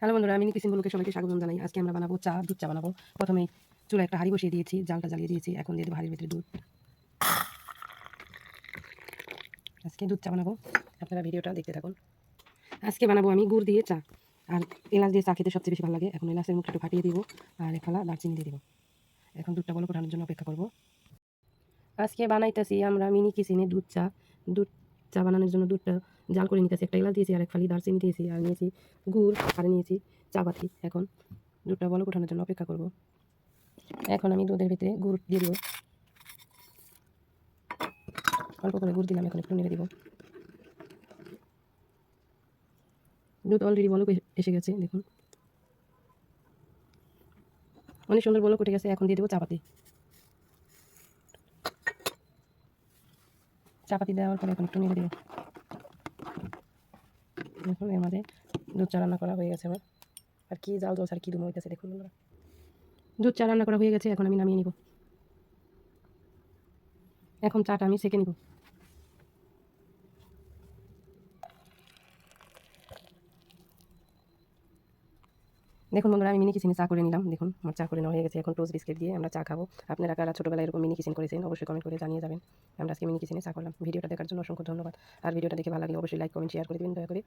Hello বন্ধুরা, আমি kitchen ব্লগে সবাইকে স্বাগত জানাই। আজকে আমরা বানাবো চা, দুধ চা বানাবো। প্রথমেই চুলায় একটা হাঁড়ি বসিয়ে দিয়েছি, জালটা জ্বালিয়ে দিয়েছি। এখন দিয়ে দেবো হাঁড়ির ভিতরে দুধ। আজকে দুধ চা বানাবো, আপনারা ভিডিওটা দেখতে থাকুন। আজকে বানাবো আমি গুড় দিয়ে চা, আর এলাচ দিয়ে চা খেতে সবচেয়ে বেশি ভালো লাগে। এখন এলাচের মুখটা একটু ফাটিয়ে দিব, আর এক ফালা দারচিনি দিয়ে দিব। এখন দুধটা বলক ওঠানোর জন্য অপেক্ষা করব। আজকে বানাইতেছি আমরা মিনি কিচেনে দুধ চা। দুধ চা বানানোর জন্য দুধটা জাল করে নিতেছি। একটা এলাচ দিয়েছি, আর এক ফালি দারচিনি দিয়েছি, আর নিয়েছি গুড়, আর নিয়েছি চা পাতি। এখন দুধটা বলক ওঠানোর জন্য অপেক্ষা করব। এখন আমি দুধের ভিতরে গুড় দিয়ে দিব, অল্প করে গুড় দিলাম। এখন একটু নেড়ে দিব। দুধ অলরেডি বলক এসে গেছে, দেখুন অনেক সুন্দর বলক উঠে গেছে। এখন দিয়ে দেবো চাপাতি। চাপাতি দেওয়ার পরে এখন একটু নেড়ে দেবো। দেখুন এর মাঝে দুধ চা রান্না করা হয়ে গেছে আমার। আর কি জাল জলস আর কি দুমো হইতেছে দেখুন বন্ধুরা। দুধ চা রান্না করা হয়ে গেছে, এখন আমি নামিয়ে নিব। এখন চাটা আমি সেঁকে নিব। দেখুন বন্ধুরা, আমি মিনি কিচেনে চা করে নিলাম। দেখুন আমার চা করে নেওয়া হয়ে গেছে। এখন টোস্ট বিস্কিট দিয়ে আমরা চা খাবো। আপনারা কারা ছোটোবেলায় এরকম মিনি কিচেন করেছেন অবশ্যই কমেন্ট করে জানিয়ে যাবেন। আমরা আজকে মিনি কিচেনে চা করলাম। ভিডিওটা দেখার জন্য অসংখ্য ধন্যবাদ। আর ভিডিওটা দেখে ভালো লাগলে অবশ্যই লাইক, কমেন্ট, শেয়ার করে দিবেন দয়া করে।